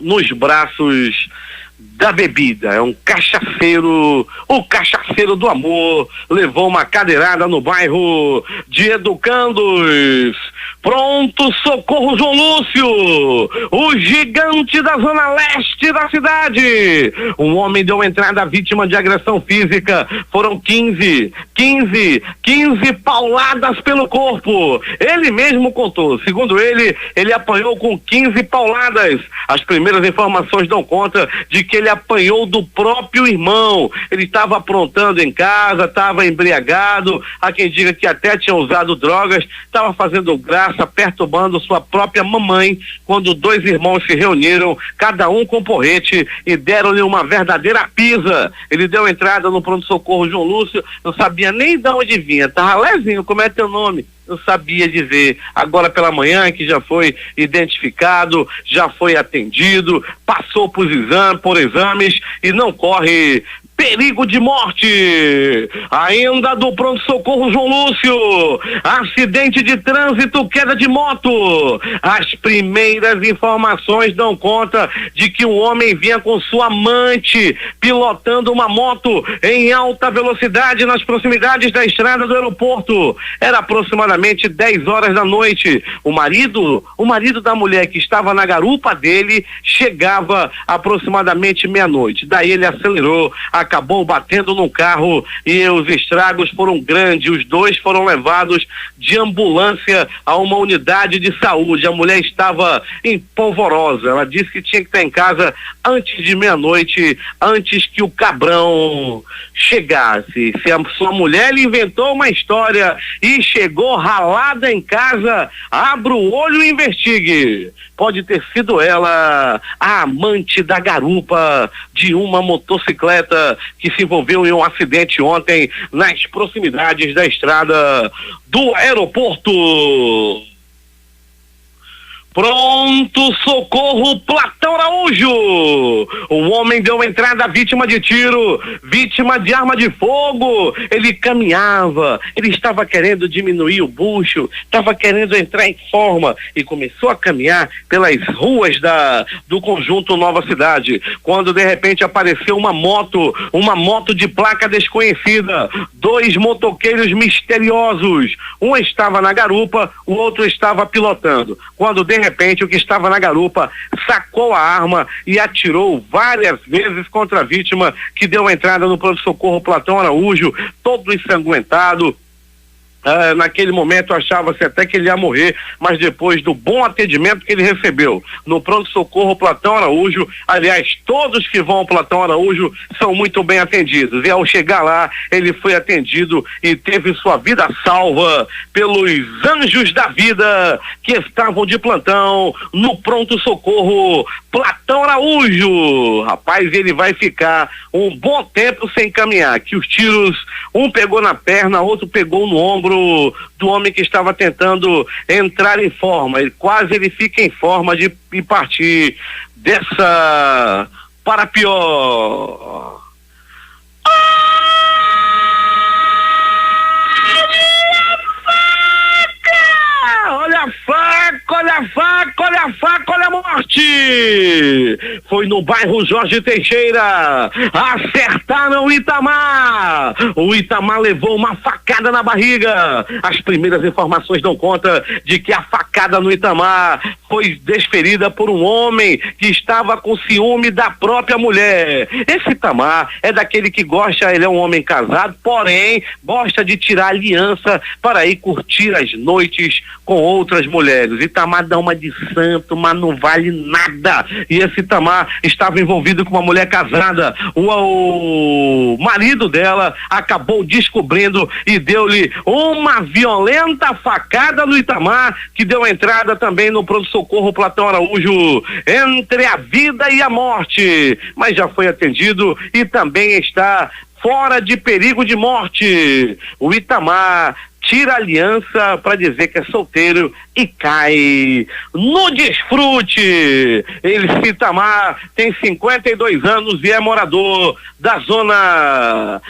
nos braços da bebida. É um cachaceiro, o cachaceiro do amor, levou uma cadeirada no bairro de Educandos. Pronto socorro João Lúcio, o gigante da zona leste da cidade. Um homem deu entrada à vítima de agressão física. Foram 15 pauladas pelo corpo. Ele mesmo contou. Segundo ele apanhou com 15 pauladas. As primeiras informações dão conta de que ele apanhou do próprio irmão. Ele estava aprontando em casa, estava embriagado, há quem diga que até tinha usado drogas, estava fazendo graça, perturbando sua própria mamãe, quando 2 irmãos se reuniram, cada um com porrete, e deram-lhe uma verdadeira pisa. Ele deu entrada no pronto-socorro João Lúcio, não sabia nem de onde vinha, tava lezinho, como é teu nome? Não sabia dizer. Agora pela manhã que já foi identificado, já foi atendido, passou por exames e não corre perigo de morte. Ainda do pronto-socorro João Lúcio, acidente de trânsito, queda de moto. As primeiras informações dão conta de que um homem vinha com sua amante pilotando uma moto em alta velocidade nas proximidades da estrada do aeroporto. Era aproximadamente 10 horas da noite. O marido da mulher que estava na garupa dele chegava aproximadamente meia-noite. Daí ele acelerou, acabou batendo num carro e os estragos foram grandes. Os 2 foram levados de ambulância a uma unidade de saúde. A mulher estava em polvorosa. Ela disse que tinha que estar em casa antes de meia-noite, antes que o cabrão chegasse. Se a sua mulher lhe inventou uma história e chegou ralada em casa, abra o olho e investigue. Pode ter sido ela a amante da garupa de uma motocicleta que se envolveu em um acidente ontem nas proximidades da estrada do aeroporto. Pronto socorro Platão Araújo. O homem deu entrada à vítima de tiro, vítima de arma de fogo. Ele caminhava, ele estava querendo diminuir o bucho, estava querendo entrar em forma e começou a caminhar pelas ruas do conjunto Nova Cidade, quando de repente apareceu uma moto de placa desconhecida. 2 motoqueiros misteriosos, um estava na garupa, o outro estava pilotando. Quando de repente o que estava na garupa sacou a arma e atirou várias vezes contra a vítima, que deu entrada no pronto-socorro Platão Araújo, todo ensanguentado. Naquele momento achava-se até que ele ia morrer, mas depois do bom atendimento que ele recebeu no pronto-socorro Platão Araújo, aliás, todos que vão ao Platão Araújo são muito bem atendidos, e ao chegar lá, ele foi atendido e teve sua vida salva pelos anjos da vida que estavam de plantão no pronto-socorro Platão Araújo. Rapaz, ele vai ficar um bom tempo sem caminhar, que os tiros, um pegou na perna, outro pegou no ombro do homem que estava tentando entrar em forma. Ele fica em forma de partir dessa para pior. Olha a faca, olha a faca, olha a faca, olha a morte! Foi no bairro Jorge Teixeira. Acertaram o Itamar. O Itamar levou uma facada na barriga. As primeiras informações dão conta de que a facada no Itamar foi desferida por um homem que estava com ciúme da própria mulher. Esse Itamar é daquele que gosta, ele é um homem casado, porém gosta de tirar aliança para ir curtir as noites com outras mulheres. Itamar dá uma de santo, mas não vale nada. E esse Itamar estava envolvido com uma mulher casada. O marido dela acabou descobrindo e deu-lhe uma violenta facada no Itamar, que deu entrada também no pronto-socorro Platão Araújo, entre a vida e a morte, mas já foi atendido e também está fora de perigo de morte. O Itamar tira a aliança para dizer que é solteiro e cai no desfrute. Esse Itamar tem 52 anos e é morador da zona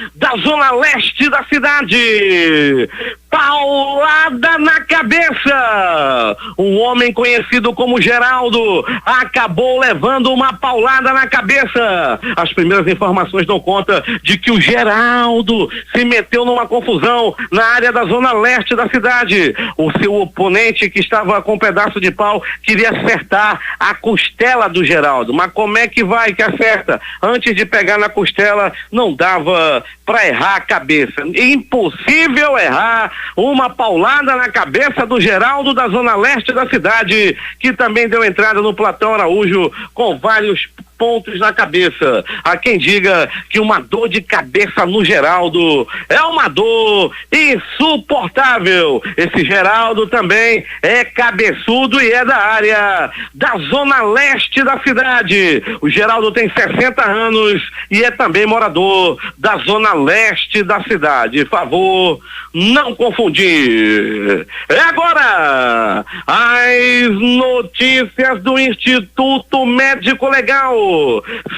leste da cidade. Paulada na cabeça. Um homem conhecido como Geraldo acabou levando uma paulada na cabeça. As primeiras informações dão conta de que o Geraldo se meteu numa confusão na área da zona leste da cidade. O seu oponente, que estava com um pedaço de pau, queria acertar a costela do Geraldo. Mas como é que vai que acerta? Antes de pegar na costela, não dava para errar a cabeça. Impossível errar uma paulada na cabeça do Geraldo da zona leste da cidade, que também deu entrada no Platão Araújo com vários pontos na cabeça. Há quem diga que uma dor de cabeça no Geraldo é uma dor insuportável. Esse Geraldo também é cabeçudo e é da área da zona leste da cidade. O Geraldo tem 60 anos e é também morador da zona leste da cidade. Favor não confundir. É agora as notícias do Instituto Médico Legal.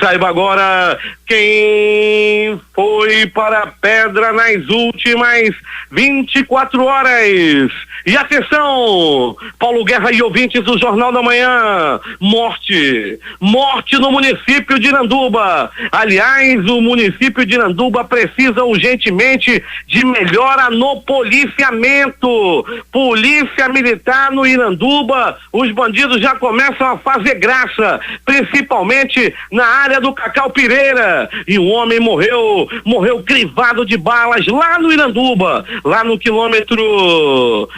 Saiba agora quem foi para a pedra nas últimas 24 horas. E atenção, Paulo Guerra e ouvintes do Jornal da Manhã. Morte no município de Iranduba. Aliás, o município de Iranduba precisa urgentemente de melhora no policiamento. Polícia Militar no Iranduba, os bandidos já começam a fazer graça, principalmente na área do Cacau Pireira. E um homem morreu crivado de balas lá no Iranduba, lá no quilômetro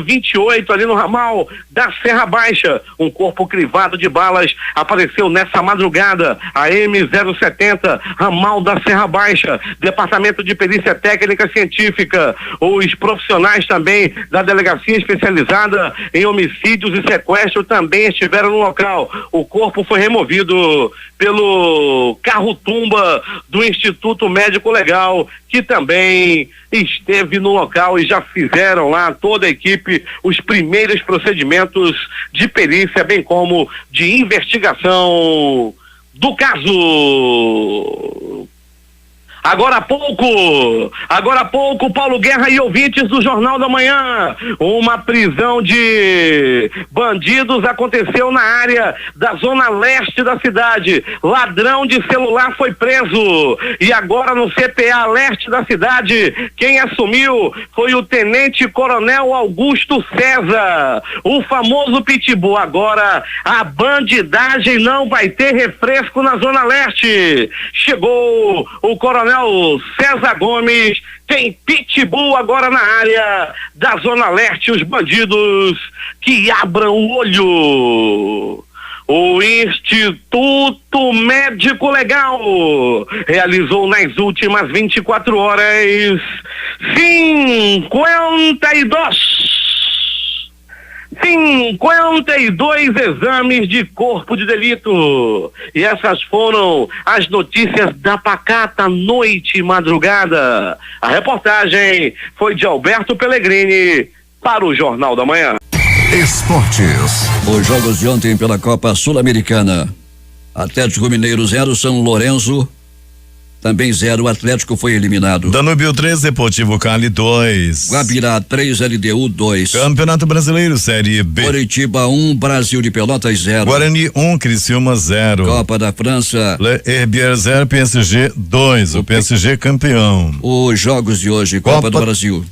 28, ali no ramal da Serra Baixa. Um corpo crivado de balas apareceu nessa madrugada. A M070, ramal da Serra Baixa, Departamento de Perícia Técnica Científica, os profissionais também da Delegacia Especializada em Homicídios e Sequestro também estiveram no local. O corpo foi removido pelo carro-tumba do Instituto Médico Legal, que também esteve no local e já fizeram lá, toda a equipe, os primeiros procedimentos de perícia, bem como de investigação do caso. Agora há pouco, Paulo Guerra e ouvintes do Jornal da Manhã, uma prisão de bandidos aconteceu na área da zona leste da cidade. Ladrão de celular foi preso. E agora no CPA leste da cidade, quem assumiu foi o Tenente Coronel Augusto César, o famoso Pitbull. Agora a bandidagem não vai ter refresco na zona leste. Chegou o Coronel César Gomes, tem Pitbull agora na área da zona leste. Os bandidos que abram o olho. O Instituto Médico Legal realizou nas últimas 24 horas 52 exames de corpo de delito. E essas foram as notícias da pacata noite e madrugada. A reportagem foi de Alberto Pellegrini para o Jornal da Manhã. Esportes. Os jogos de ontem pela Copa Sul-Americana. Atlético Mineiro 0, São Lourenço também 0. O Atlético foi eliminado. Danúbio 3, Deportivo Cali 2. Guabirá 3, LDU 2. Campeonato Brasileiro, Série B. Coritiba 1, Brasil de Pelotas 0. Guarani 1, Criciúma 0. Copa da França. Le Herbier 0, PSG 2. O PSG campeão. Os jogos de hoje, Copa do Brasil.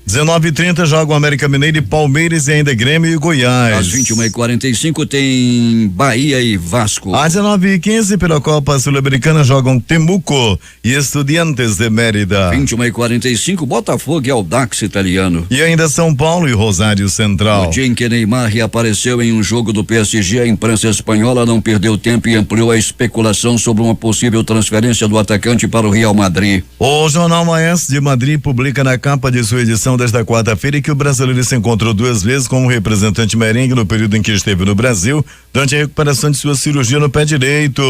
19h30 jogam América Mineiro e Palmeiras e ainda Grêmio e Goiás. Às 21h45 tem Bahia e Vasco. Às 19h15 pela Copa Sul-Americana jogam Temuco e Estudiantes de Mérida. 21h45 Botafogo e Audax italiano. E ainda São Paulo e Rosário Central. No dia em que Neymar reapareceu em um jogo do PSG, a imprensa espanhola não perdeu tempo e ampliou a especulação sobre uma possível transferência do atacante para o Real Madrid. O Jornal Maestro de Madrid publica na capa de sua edição desta quarta-feira que o brasileiro se encontrou 2 vezes com o representante merengue no período em que esteve no Brasil, durante a recuperação de sua cirurgia no pé direito.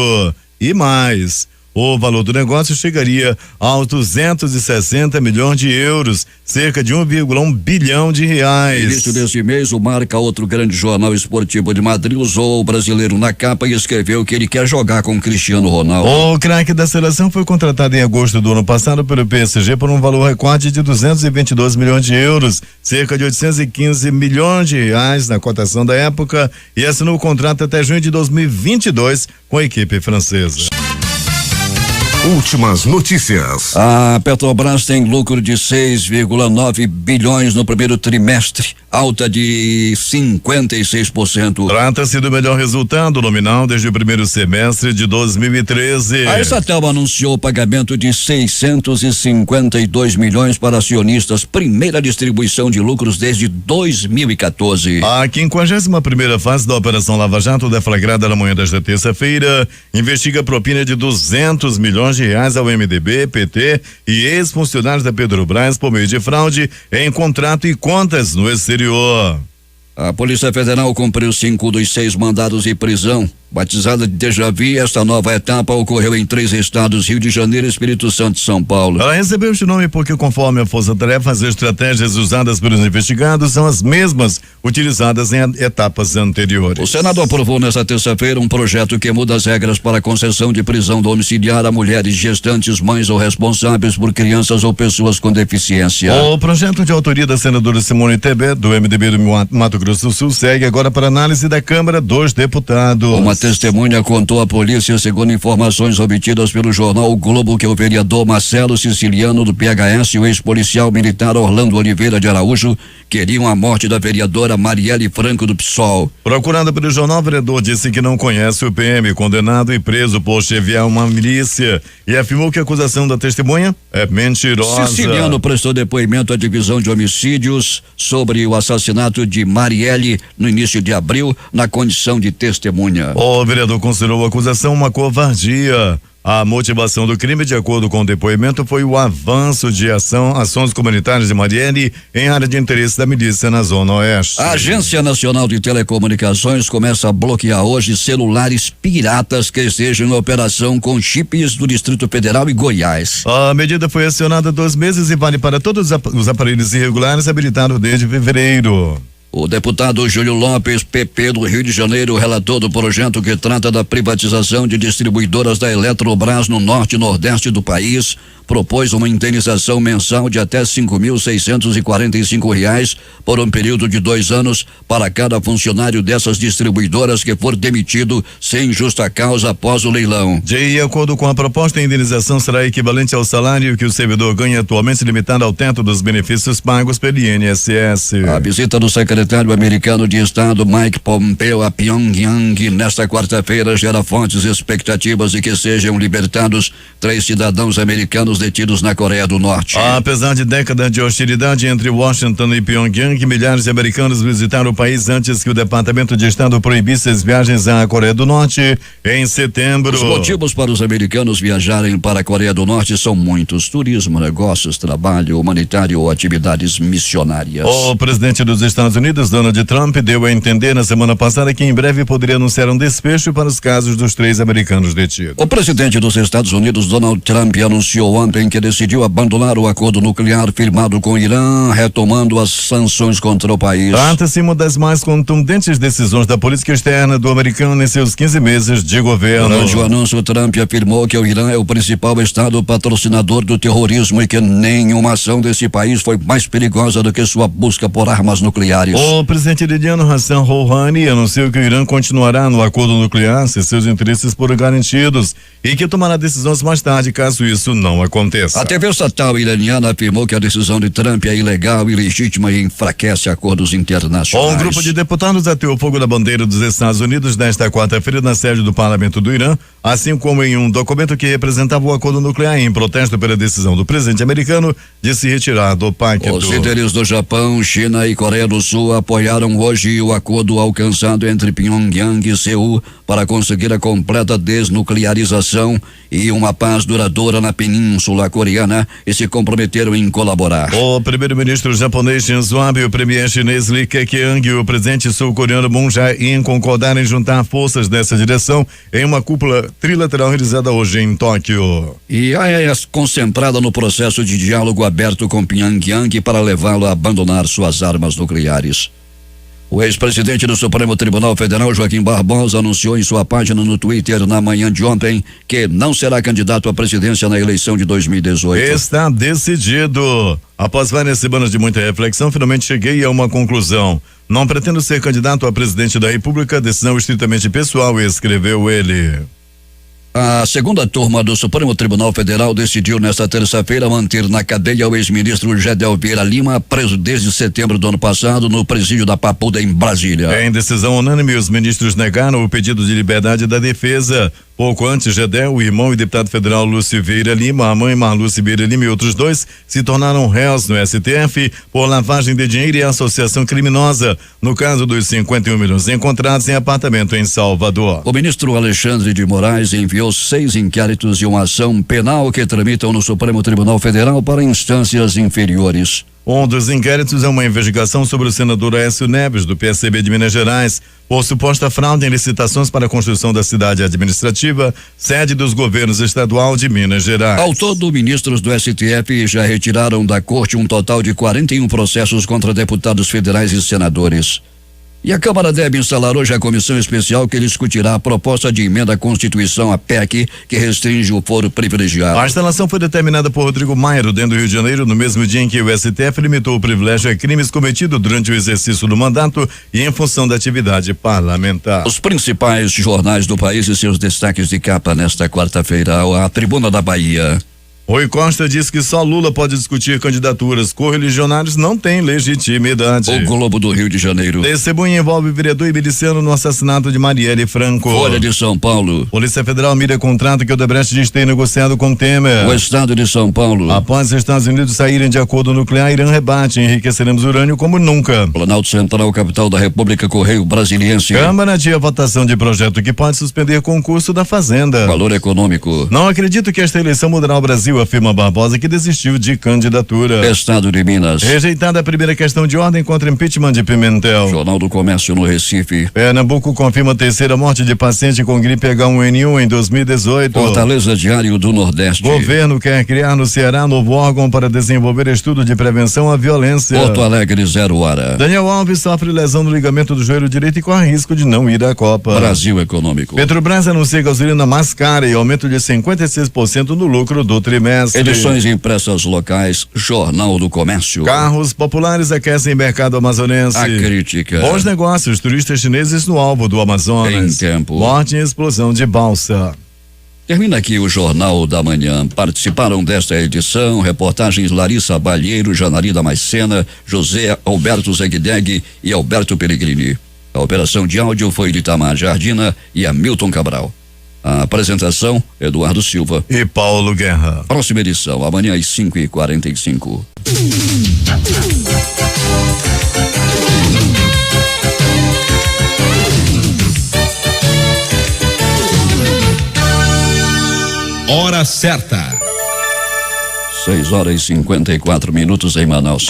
E mais, o valor do negócio chegaria aos 260 milhões de euros, cerca de 1,1 bilhão de reais. No início desse mês, o Marca, outro grande jornal esportivo de Madrid, usou o brasileiro na capa e escreveu que ele quer jogar com Cristiano Ronaldo. O craque da seleção foi contratado em agosto do ano passado pelo PSG por um valor recorde de 222 milhões de euros, cerca de 815 milhões de reais na cotação da época, e assinou o contrato até junho de 2022 com a equipe francesa. Últimas notícias. A Petrobras tem lucro de 6,9 bilhões no primeiro trimestre, alta de 56%. Trata-se do melhor resultado nominal desde o primeiro semestre de 2013. A Estatal anunciou o pagamento de 652 milhões para acionistas, primeira distribuição de lucros desde 2014. A 51ª fase da Operação Lava Jato, deflagrada na manhã desta terça-feira, investiga a propina de 200 milhões de reais ao MDB, PT e ex-funcionários da Petrobras por meio de fraude em contrato e contas no exterior. A Polícia Federal cumpriu 5 dos 6 mandados de prisão. Batizada de Déjà Vu, esta nova etapa ocorreu em 3 estados, Rio de Janeiro, Espírito Santo e São Paulo. Ela recebeu este nome porque, conforme a Força Tarefa, as estratégias usadas pelos investigados são as mesmas utilizadas em etapas anteriores. O Senado aprovou nesta terça-feira um projeto que muda as regras para a concessão de prisão domiciliar a mulheres gestantes, mães ou responsáveis por crianças ou pessoas com deficiência. O projeto de autoria da senadora Simone Tebet, do MDB do Mato Grosso do Sul, segue agora para análise da Câmara dos Deputados. Uma testemunha contou à polícia, segundo informações obtidas pelo jornal O Globo, que o vereador Marcelo Siciliano do PHS e o ex-policial militar Orlando Oliveira de Araújo queriam a morte da vereadora Marielle Franco do PSOL. Procurado pelo jornal, o vereador disse que não conhece o PM, condenado e preso por chefiar uma milícia, e afirmou que a acusação da testemunha é mentirosa. Siciliano prestou depoimento à divisão de homicídios sobre o assassinato de Marielle no início de abril, na condição de testemunha. O vereador considerou a acusação uma covardia. A motivação do crime, de acordo com o depoimento, foi o avanço de ações comunitárias de Marielle em área de interesse da milícia na Zona Oeste. A Agência Nacional de Telecomunicações começa a bloquear hoje celulares piratas que estejam em operação com chips do Distrito Federal e Goiás. A medida foi acionada há 2 meses e vale para todos os aparelhos irregulares habilitados desde fevereiro. O deputado Júlio Lopes, PP do Rio de Janeiro, relator do projeto que trata da privatização de distribuidoras da Eletrobras no norte e nordeste do país, propôs uma indenização mensal de até R$5.645 por um período de 2 anos para cada funcionário dessas distribuidoras que for demitido sem justa causa após o leilão. De acordo com a proposta, a indenização será equivalente ao salário que o servidor ganha atualmente, limitado ao teto dos benefícios pagos pelo INSS. A visita do secretário americano de Estado Mike Pompeo a Pyongyang nesta quarta-feira gera fortes expectativas de que sejam libertados 3 cidadãos americanos detidos na Coreia do Norte. Apesar de décadas de hostilidade entre Washington e Pyongyang, milhares de americanos visitaram o país antes que o Departamento de Estado proibisse as viagens à Coreia do Norte em setembro. Os motivos para os americanos viajarem para a Coreia do Norte são muitos: turismo, negócios, trabalho humanitário ou atividades missionárias. O presidente dos Estados Unidos, Donald Trump, deu a entender na semana passada que em breve poderia anunciar um desfecho para os casos dos 3 americanos detidos. O presidente dos Estados Unidos, Donald Trump, anunciou ontem que decidiu abandonar o acordo nuclear firmado com o Irã, retomando as sanções contra o país. Trata-se uma das mais contundentes decisões da política externa do americano em seus 15 meses de governo. Durante o anúncio, Trump afirmou que o Irã é o principal estado patrocinador do terrorismo e que nenhuma ação desse país foi mais perigosa do que sua busca por armas nucleares. O presidente iraniano Hassan Rouhani anunciou que o Irã continuará no acordo nuclear se seus interesses forem garantidos e que tomará decisões mais tarde caso isso não aconteça. A TV estatal iraniana afirmou que a decisão de Trump é ilegal, ilegítima e enfraquece acordos internacionais. Um grupo de deputados ateou fogo na bandeira dos Estados Unidos nesta quarta-feira na sede do parlamento do Irã, assim como em um documento que representava o acordo nuclear em protesto pela decisão do presidente americano de se retirar do pacto. Os líderes do Japão, China e Coreia do Sul apoiaram hoje o acordo alcançado entre Pyongyang e Seul para conseguir a completa desnuclearização e uma paz duradoura na Península Coreana e se comprometeram em colaborar. O primeiro-ministro japonês Shinzo Abe, o premier chinês Li Keqiang e o presidente sul-coreano Moon Jae-in concordaram em juntar forças nessa direção em uma cúpula trilateral realizada hoje em Tóquio. E a é concentrada no processo de diálogo aberto com Pyongyang para levá-lo a abandonar suas armas nucleares. O ex-presidente do Supremo Tribunal Federal, Joaquim Barbosa, anunciou em sua página no Twitter na manhã de ontem que não será candidato à presidência na eleição de 2018. Está decidido. Após várias semanas de muita reflexão, finalmente cheguei a uma conclusão. Não pretendo ser candidato a presidente da República, decisão estritamente pessoal, escreveu ele. A segunda turma do Supremo Tribunal Federal decidiu nesta terça-feira manter na cadeia o ex-ministro Gedel Vieira Lima, preso desde setembro do ano passado no presídio da Papuda, em Brasília. Em decisão unânime, os ministros negaram o pedido de liberdade da defesa. Pouco antes, Gedel, o irmão e deputado federal Lúcio Vieira Lima, a mãe Marluce Vieira Lima e outros dois se tornaram réus no STF por lavagem de dinheiro e associação criminosa, no caso dos 51 milhões encontrados em apartamento em Salvador. O ministro Alexandre de Moraes enviou 6 inquéritos e uma ação penal que tramitam no Supremo Tribunal Federal para instâncias inferiores. Um dos inquéritos é uma investigação sobre o senador Aécio Neves, do PSB de Minas Gerais, por suposta fraude em licitações para a construção da cidade administrativa, sede dos governos estadual de Minas Gerais. Ao todo, ministros do STF já retiraram da corte um total de 41 processos contra deputados federais e senadores. E a Câmara deve instalar hoje a comissão especial que discutirá a proposta de emenda à Constituição, a PEC, que restringe o foro privilegiado. A instalação foi determinada por Rodrigo Maia, dentro do Rio de Janeiro, no mesmo dia em que o STF limitou o privilégio a crimes cometidos durante o exercício do mandato e em função da atividade parlamentar. Os principais jornais do país e seus destaques de capa nesta quarta-feira. A Tribuna da Bahia. Rui Costa diz que só Lula pode discutir candidaturas. Correligionários não têm legitimidade. O Globo do Rio de Janeiro. Testemunha envolve vereador e miliciano no assassinato de Marielle Franco. Folha de São Paulo. Polícia Federal mira contrato que o Odebrecht diz ter negociado com Temer. O Estado de São Paulo. Após os Estados Unidos saírem de acordo nuclear, Irã rebate. Enriqueceremos urânio como nunca. Planalto Central, capital da República, Correio Brasiliense. Câmara adia votação de projeto que pode suspender concurso da Fazenda. Valor econômico. Não acredito que esta eleição mudará o Brasil, afirma Barbosa, que desistiu de candidatura. Estado de Minas. Rejeitada a primeira questão de ordem contra impeachment de Pimentel. Jornal do Comércio no Recife. Pernambuco confirma a terceira morte de paciente com gripe H1N1 em 2018. Fortaleza Diário do Nordeste. Governo quer criar no Ceará novo órgão para desenvolver estudo de prevenção à violência. Porto Alegre, 0 hora. Daniel Alves sofre lesão no ligamento do joelho direito e corre risco de não ir à Copa. Brasil Econômico. Petrobras anuncia gasolina mais cara e aumento de 56% no lucro do trimestre. Edições impressas locais, Jornal do Comércio. Carros populares aquecem mercado amazonense. A crítica. Bons negócios, turistas chineses no alvo do Amazonas. Em tempo. Morte e explosão de balsa. Termina aqui o Jornal da Manhã. Participaram desta edição reportagens Larissa Balheiro, Janari Damascena, José Alberto Zegdeg e Alberto Pellegrini. A operação de áudio foi de Itamar Jardina e Hamilton Cabral. A apresentação, Eduardo Silva e Paulo Guerra. Próxima edição, amanhã às 5h45. Hora certa. 6h54 em Manaus.